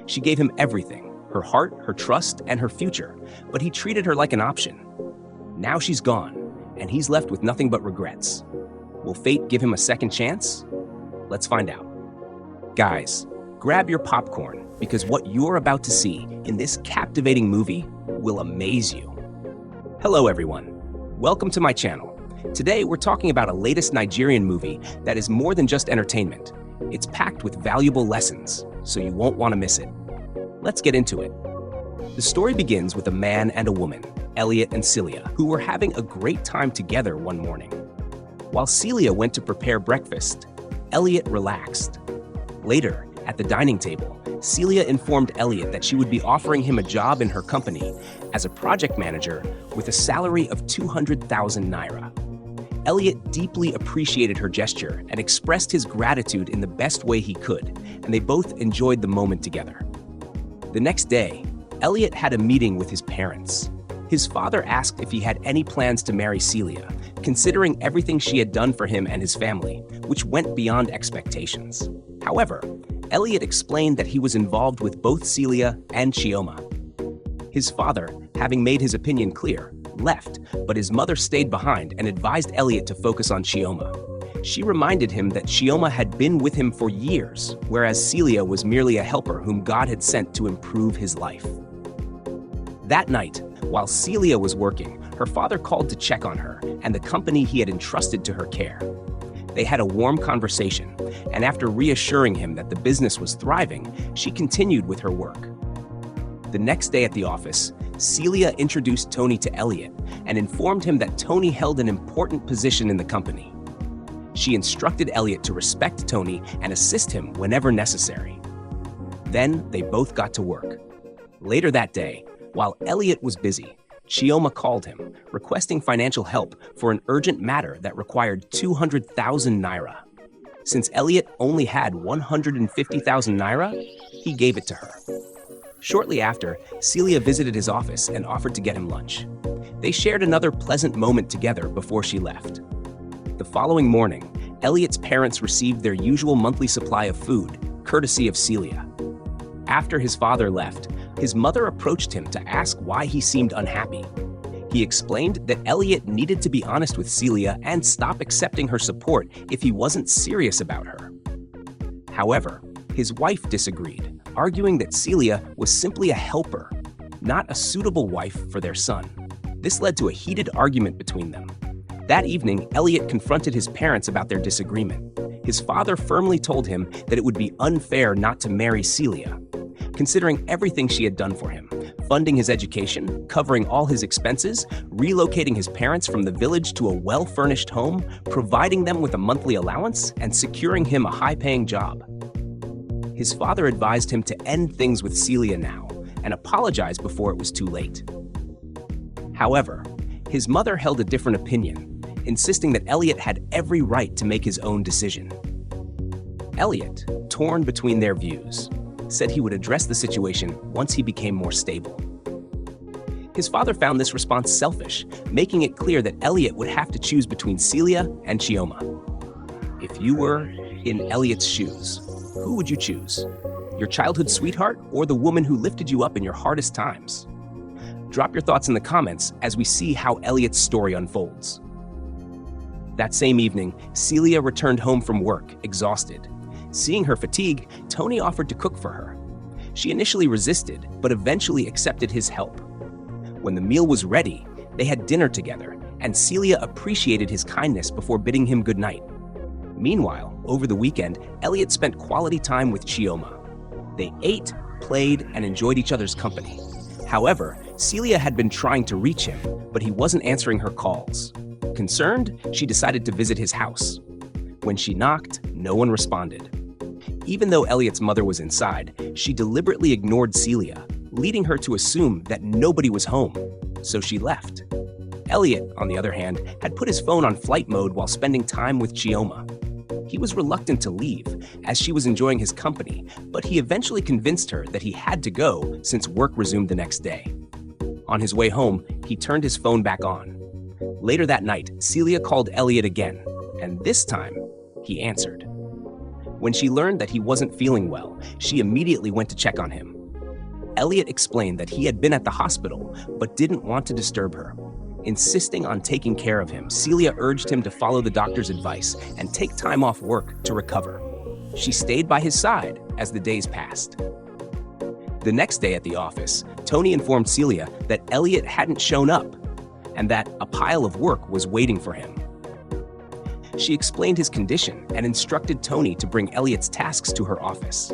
She gave him everything, her heart, her trust, and her future, but he treated her like an option. Now she's gone, and he's left with nothing but regrets. Will fate give him a second chance? Let's find out. Guys, grab your popcorn, because what you're about to see in this captivating movie will amaze you. Hello everyone, welcome to my channel. Today we're talking about a latest Nigerian movie that is more than just entertainment. It's packed with valuable lessons, so you won't want to miss it. Let's get into it. The story begins with a man and a woman, Elliot and Celia, who were having a great time together one morning. While Celia went to prepare breakfast, Elliot relaxed. Later, at the dining table, Celia informed Elliot that she would be offering him a job in her company as a project manager with a salary of 200,000 naira. Elliot deeply appreciated her gesture and expressed his gratitude in the best way he could, and they both enjoyed the moment together. The next day, Elliot had a meeting with his parents. His father asked if he had any plans to marry Celia, considering everything she had done for him and his family, which went beyond expectations. However, Elliot explained that he was involved with both Celia and Chioma. His father, having made his opinion clear, left, but his mother stayed behind and advised Elliot to focus on Chioma. She reminded him that Chioma had been with him for years, whereas Celia was merely a helper whom God had sent to improve his life. That night, while Celia was working, her father called to check on her and the company he had entrusted to her care. They had a warm conversation, and after reassuring him that the business was thriving, she continued with her work. The next day at the office, Celia introduced Tony to Elliot and informed him that Tony held an important position in the company. She instructed Elliot to respect Tony and assist him whenever necessary. Then they both got to work. Later that day, while Elliot was busy, Chioma called him, requesting financial help for an urgent matter that required 200,000 naira. Since Elliot only had 150,000 naira, he gave it to her. Shortly after, Celia visited his office and offered to get him lunch. They shared another pleasant moment together before she left. The following morning, Elliot's parents received their usual monthly supply of food, courtesy of Celia. After his father left, his mother approached him to ask why he seemed unhappy. He explained that Elliot needed to be honest with Celia and stop accepting her support if he wasn't serious about her. However, his wife disagreed, arguing that Celia was simply a helper, not a suitable wife for their son. This led to a heated argument between them. That evening, Elliot confronted his parents about their disagreement. His father firmly told him that it would be unfair not to marry Celia, considering everything she had done for him, funding his education, covering all his expenses, relocating his parents from the village to a well-furnished home, providing them with a monthly allowance, and securing him a high-paying job. His father advised him to end things with Celia now and apologize before it was too late. However, his mother held a different opinion, insisting that Elliot had every right to make his own decision. Elliot, torn between their views, said he would address the situation once he became more stable. His father found this response selfish, making it clear that Elliot would have to choose between Celia and Chioma. If you were in Elliot's shoes, who would you choose? Your childhood sweetheart or the woman who lifted you up in your hardest times? Drop your thoughts in the comments as we see how Elliot's story unfolds. That same evening, Celia returned home from work, exhausted. Seeing her fatigue, Tony offered to cook for her. She initially resisted, but eventually accepted his help. When the meal was ready, they had dinner together, and Celia appreciated his kindness before bidding him goodnight. Meanwhile, over the weekend, Elliot spent quality time with Chioma. They ate, played, and enjoyed each other's company. However, Celia had been trying to reach him, but he wasn't answering her calls. Concerned, she decided to visit his house. When she knocked, no one responded. Even though Elliot's mother was inside, she deliberately ignored Celia, leading her to assume that nobody was home, so she left. Elliot, on the other hand, had put his phone on flight mode while spending time with Chioma. He was reluctant to leave, as she was enjoying his company, but he eventually convinced her that he had to go since work resumed the next day. On his way home, he turned his phone back on. Later that night, Celia called Elliot again, and this time, he answered. When she learned that he wasn't feeling well, she immediately went to check on him. Elliot explained that he had been at the hospital but didn't want to disturb her. Insisting on taking care of him, Celia urged him to follow the doctor's advice and take time off work to recover. She stayed by his side as the days passed. The next day at the office, Tony informed Celia that Elliot hadn't shown up and that a pile of work was waiting for him. She explained his condition and instructed Tony to bring Elliot's tasks to her office.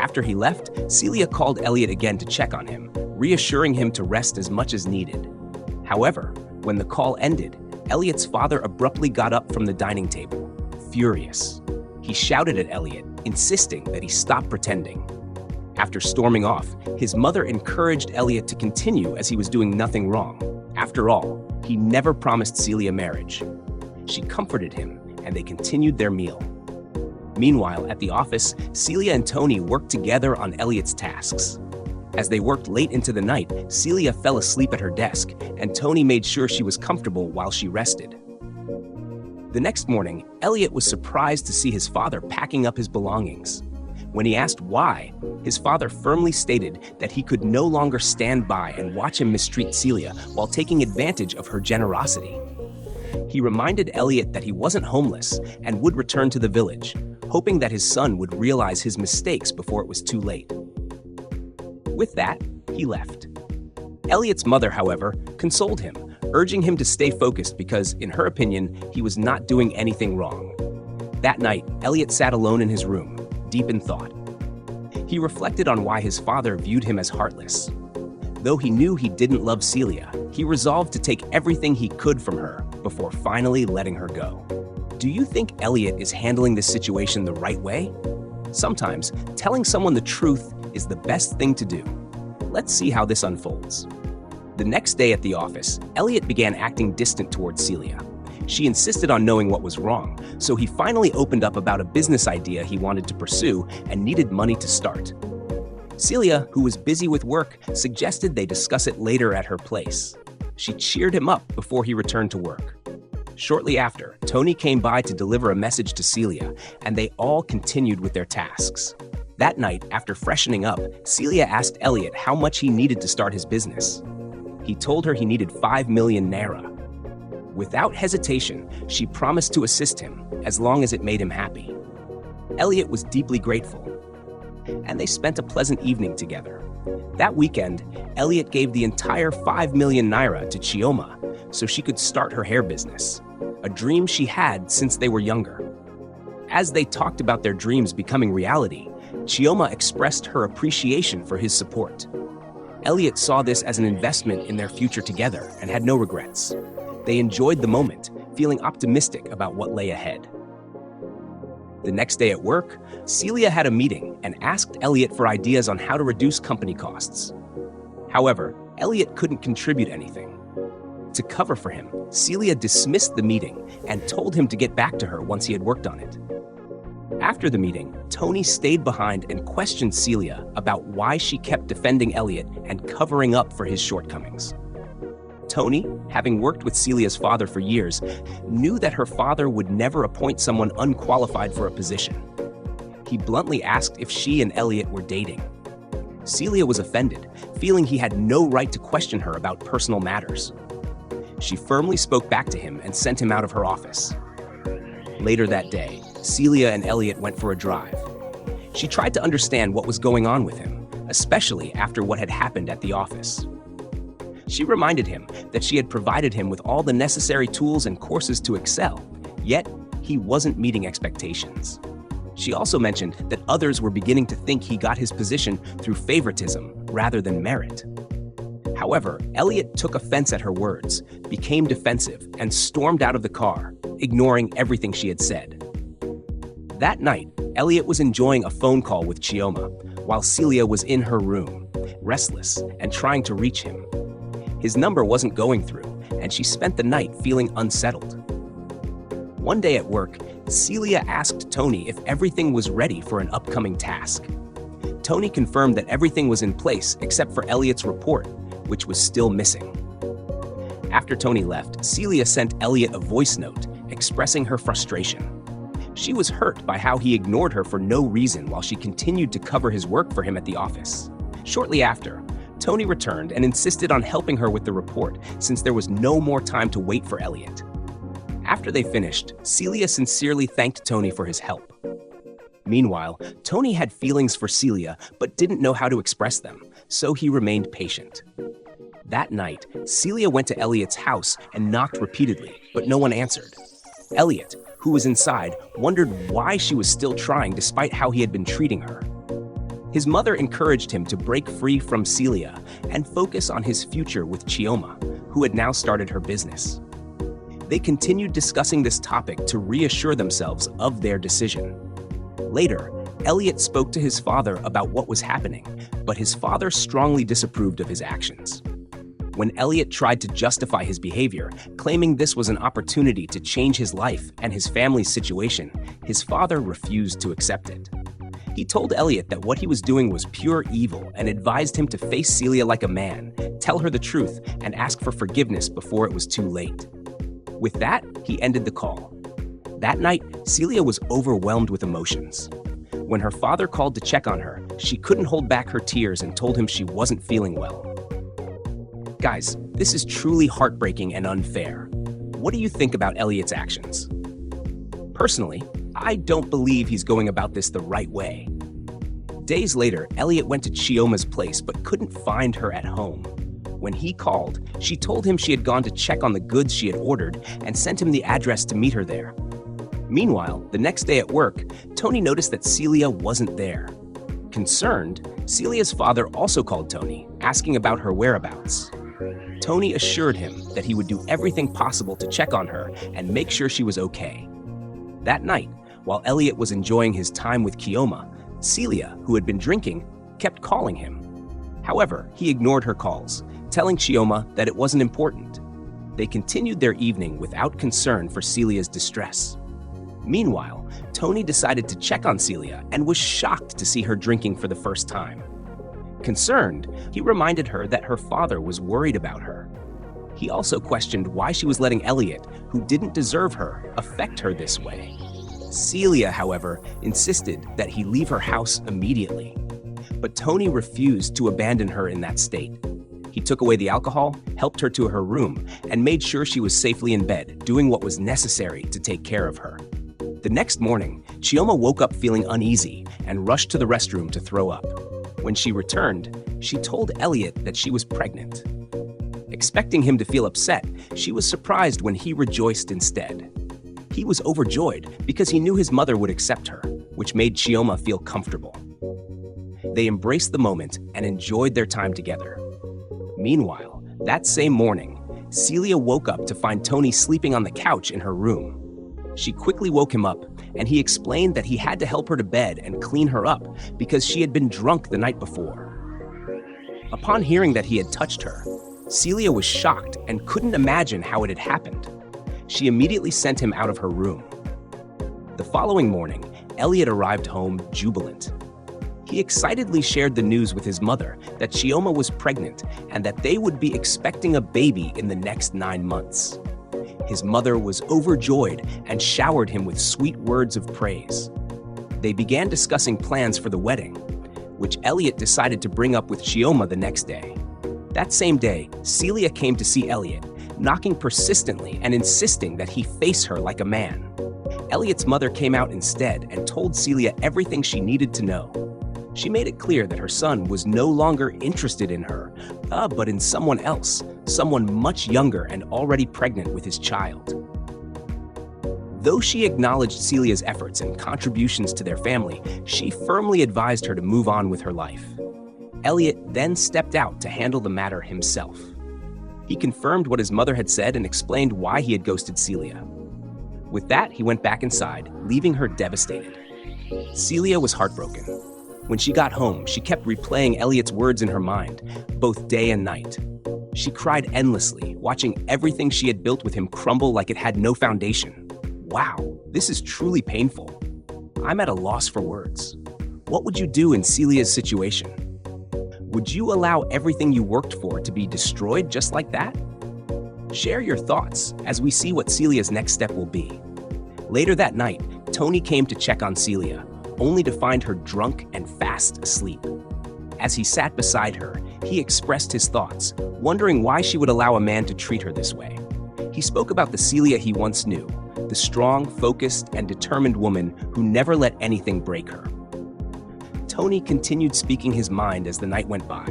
After he left, Celia called Elliot again to check on him, reassuring him to rest as much as needed. However, when the call ended, Elliot's father abruptly got up from the dining table, furious. He shouted at Elliot, insisting that he stop pretending. After storming off, his mother encouraged Elliot to continue as he was doing nothing wrong. After all, he never promised Celia marriage. She comforted him, and they continued their meal. Meanwhile, at the office, Celia and Tony worked together on Elliot's tasks. As they worked late into the night, Celia fell asleep at her desk, and Tony made sure she was comfortable while she rested. The next morning, Elliot was surprised to see his father packing up his belongings. When he asked why, his father firmly stated that he could no longer stand by and watch him mistreat Celia while taking advantage of her generosity. He reminded Elliot that he wasn't homeless and would return to the village, hoping that his son would realize his mistakes before it was too late. With that, he left. Elliot's mother, however, consoled him, urging him to stay focused because, in her opinion, he was not doing anything wrong. That night, Elliot sat alone in his room, deep in thought. He reflected on why his father viewed him as heartless. Though he knew he didn't love Celia, he resolved to take everything he could from her before finally letting her go. Do you think Elliot is handling this situation the right way? Sometimes, telling someone the truth is the best thing to do. Let's see how this unfolds. The next day at the office, Elliot began acting distant towards Celia. She insisted on knowing what was wrong, so he finally opened up about a business idea he wanted to pursue and needed money to start. Celia, who was busy with work, suggested they discuss it later at her place. She cheered him up before he returned to work. Shortly after, Tony came by to deliver a message to Celia, and they all continued with their tasks. That night, after freshening up, Celia asked Elliot how much he needed to start his business. He told her he needed 5 million naira. Without hesitation, she promised to assist him as long as it made him happy. Elliot was deeply grateful, and they spent a pleasant evening together. That weekend, Elliot gave the entire 5 million naira to Chioma so she could start her hair business, a dream she had since they were younger. As they talked about their dreams becoming reality, Chioma expressed her appreciation for his support. Elliot saw this as an investment in their future together and had no regrets. They enjoyed the moment, feeling optimistic about what lay ahead. The next day at work, Celia had a meeting and asked Elliot for ideas on how to reduce company costs. However, Elliot couldn't contribute anything. To cover for him, Celia dismissed the meeting and told him to get back to her once he had worked on it. After the meeting, Tony stayed behind and questioned Celia about why she kept defending Elliot and covering up for his shortcomings. Tony, having worked with Celia's father for years, knew that her father would never appoint someone unqualified for a position. He bluntly asked if she and Elliot were dating. Celia was offended, feeling he had no right to question her about personal matters. She firmly spoke back to him and sent him out of her office. Later that day, Celia and Elliot went for a drive. She tried to understand what was going on with him, especially after what had happened at the office. She reminded him that she had provided him with all the necessary tools and courses to excel, yet he wasn't meeting expectations. She also mentioned that others were beginning to think he got his position through favoritism rather than merit. However, Elliot took offense at her words, became defensive, and stormed out of the car, ignoring everything she had said. That night, Elliot was enjoying a phone call with Chioma, while Celia was in her room, restless and trying to reach him. His number wasn't going through, and she spent the night feeling unsettled. One day at work, Celia asked Tony if everything was ready for an upcoming task. Tony confirmed that everything was in place except for Elliot's report, which was still missing. After Tony left, Celia sent Elliot a voice note expressing her frustration. She was hurt by how he ignored her for no reason while she continued to cover his work for him at the office. Shortly after, Tony returned and insisted on helping her with the report since there was no more time to wait for Elliot. After they finished, Celia sincerely thanked Tony for his help. Meanwhile, Tony had feelings for Celia but didn't know how to express them, so he remained patient. That night, Celia went to Elliot's house and knocked repeatedly, but no one answered. Elliot, who was inside, wondered why she was still trying despite how he had been treating her. His mother encouraged him to break free from Celia and focus on his future with Chioma, who had now started her business. They continued discussing this topic to reassure themselves of their decision. Later, Elliot spoke to his father about what was happening, but his father strongly disapproved of his actions. When Elliot tried to justify his behavior, claiming this was an opportunity to change his life and his family's situation, his father refused to accept it. He told Elliot that what he was doing was pure evil and advised him to face Celia like a man, tell her the truth, and ask for forgiveness before it was too late. With that, he ended the call. That night, Celia was overwhelmed with emotions. When her father called to check on her, she couldn't hold back her tears and told him she wasn't feeling well. Guys, this is truly heartbreaking and unfair. What do you think about Elliot's actions? Personally, I don't believe he's going about this the right way. Days later, Elliot went to Chioma's place but couldn't find her at home. When he called, she told him she had gone to check on the goods she had ordered and sent him the address to meet her there. Meanwhile, the next day at work, Tony noticed that Celia wasn't there. Concerned, Celia's father also called Tony, asking about her whereabouts. Tony assured him that he would do everything possible to check on her and make sure she was okay. That night, while Elliot was enjoying his time with Chioma, Celia, who had been drinking, kept calling him. However, he ignored her calls, telling Chioma that it wasn't important. They continued their evening without concern for Celia's distress. Meanwhile, Tony decided to check on Celia and was shocked to see her drinking for the first time. Concerned, he reminded her that her father was worried about her. He also questioned why she was letting Elliot, who didn't deserve her, affect her this way. Celia, however, insisted that he leave her house immediately. But Tony refused to abandon her in that state. He took away the alcohol, helped her to her room, and made sure she was safely in bed, doing what was necessary to take care of her. The next morning, Chioma woke up feeling uneasy and rushed to the restroom to throw up. When she returned, she told Elliot that she was pregnant. Expecting him to feel upset, she was surprised when he rejoiced instead. He was overjoyed because he knew his mother would accept her, which made Chioma feel comfortable. They embraced the moment and enjoyed their time together. Meanwhile, that same morning, Celia woke up to find Tony sleeping on the couch in her room. She quickly woke him up, and he explained that he had to help her to bed and clean her up because she had been drunk the night before. Upon hearing that he had touched her, Celia was shocked and couldn't imagine how it had happened. She immediately sent him out of her room. The following morning, Elliot arrived home jubilant. He excitedly shared the news with his mother that Chioma was pregnant and that they would be expecting a baby in the next 9 months. His mother was overjoyed and showered him with sweet words of praise. They began discussing plans for the wedding, which Elliot decided to bring up with Chioma the next day. That same day, Celia came to see Elliot, knocking persistently and insisting that he face her like a man. Elliot's mother came out instead and told Celia everything she needed to know. She made it clear that her son was no longer interested in her, but in someone else, someone much younger and already pregnant with his child. Though she acknowledged Celia's efforts and contributions to their family, she firmly advised her to move on with her life. Elliot then stepped out to handle the matter himself. He confirmed what his mother had said and explained why he had ghosted Celia. With that, he went back inside, leaving her devastated. Celia was heartbroken. When she got home, she kept replaying Elliot's words in her mind, both day and night. She cried endlessly, watching everything she had built with him crumble like it had no foundation. Wow, this is truly painful. I'm at a loss for words. What would you do in Celia's situation? Would you allow everything you worked for to be destroyed just like that? Share your thoughts as we see what Celia's next step will be. Later that night, Tony came to check on Celia, only to find her drunk and fast asleep. As he sat beside her, he expressed his thoughts, wondering why she would allow a man to treat her this way. He spoke about the Celia he once knew, the strong, focused, and determined woman who never let anything break her. Tony continued speaking his mind as the night went by.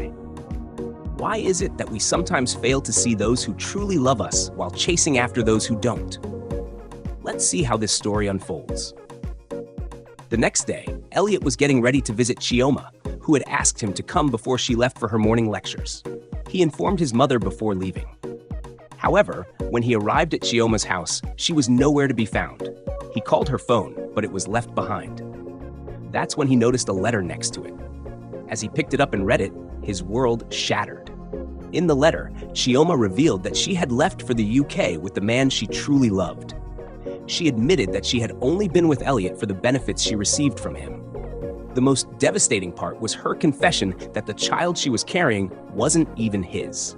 Why is it that we sometimes fail to see those who truly love us while chasing after those who don't? Let's see how this story unfolds. The next day, Elliot was getting ready to visit Chioma, who had asked him to come before she left for her morning lectures. He informed his mother before leaving. However, when he arrived at Chioma's house, she was nowhere to be found. He called her phone, but it was left behind. That's when he noticed a letter next to it. As he picked it up and read it, his world shattered. In the letter, Chioma revealed that she had left for the UK with the man she truly loved. She admitted that she had only been with Elliot for the benefits she received from him. The most devastating part was her confession that the child she was carrying wasn't even his.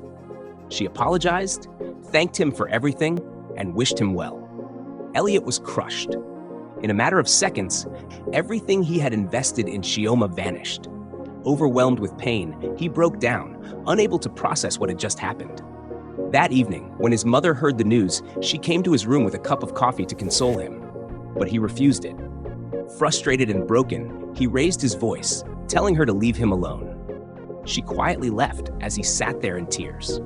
She apologized, thanked him for everything, and wished him well. Elliot was crushed. In a matter of seconds, everything he had invested in Chioma vanished. Overwhelmed with pain, he broke down, unable to process what had just happened. That evening, when his mother heard the news, she came to his room with a cup of coffee to console him. But he refused it. Frustrated and broken, he raised his voice, telling her to leave him alone. She quietly left as he sat there in tears.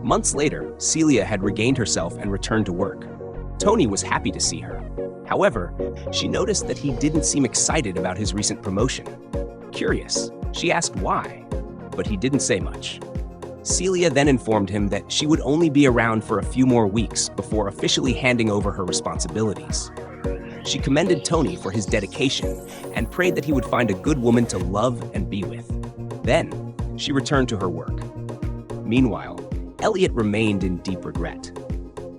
Months later, Celia had regained herself and returned to work. Tony was happy to see her. However, she noticed that he didn't seem excited about his recent promotion. Curious, she asked why, but he didn't say much. Celia then informed him that she would only be around for a few more weeks before officially handing over her responsibilities. She commended Tony for his dedication and prayed that he would find a good woman to love and be with. Then, she returned to her work. Meanwhile, Elliot remained in deep regret.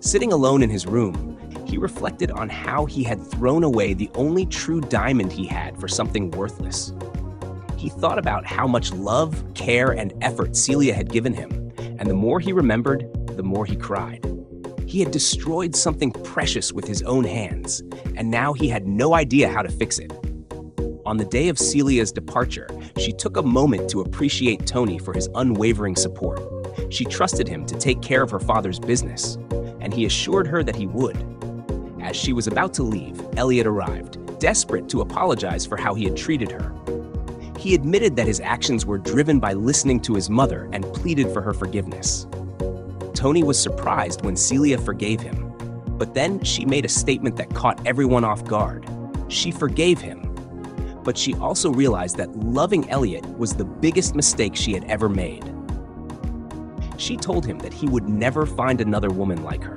Sitting alone in his room, he reflected on how he had thrown away the only true diamond he had for something worthless. He thought about how much love, care, and effort Celia had given him, and the more he remembered, the more he cried. He had destroyed something precious with his own hands, and now he had no idea how to fix it. On the day of Celia's departure, she took a moment to appreciate Tony for his unwavering support. She trusted him to take care of her father's business, and he assured her that he would. As she was about to leave, Elliot arrived, desperate to apologize for how he had treated her. He admitted that his actions were driven by listening to his mother and pleaded for her forgiveness. Tony was surprised when Celia forgave him, but then she made a statement that caught everyone off guard. She forgave him, but she also realized that loving Elliot was the biggest mistake she had ever made. She told him that he would never find another woman like her.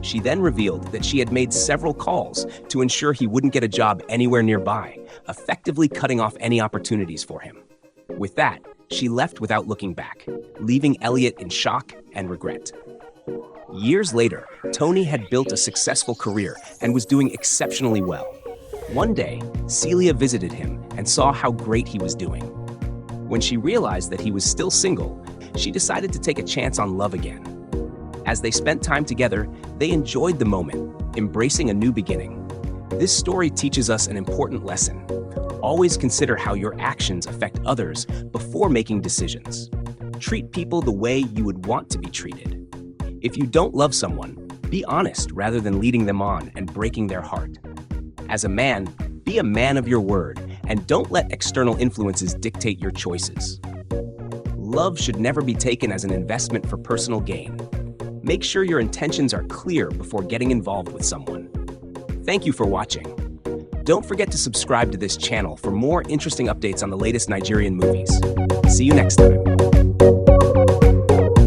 She then revealed that she had made several calls to ensure he wouldn't get a job anywhere nearby, effectively cutting off any opportunities for him. With that, she left without looking back, leaving Elliot in shock and regret. Years later, Tony had built a successful career and was doing exceptionally well. One day, Celia visited him and saw how great he was doing. When she realized that he was still single, she decided to take a chance on love again. As they spent time together, they enjoyed the moment, embracing a new beginning. This story teaches us an important lesson. Always consider how your actions affect others before making decisions. Treat people the way you would want to be treated. If you don't love someone, be honest rather than leading them on and breaking their heart. As a man, be a man of your word and don't let external influences dictate your choices. Love should never be taken as an investment for personal gain. Make sure your intentions are clear before getting involved with someone. Thank you for watching. Don't forget to subscribe to this channel for more interesting updates on the latest Nigerian movies. See you next time.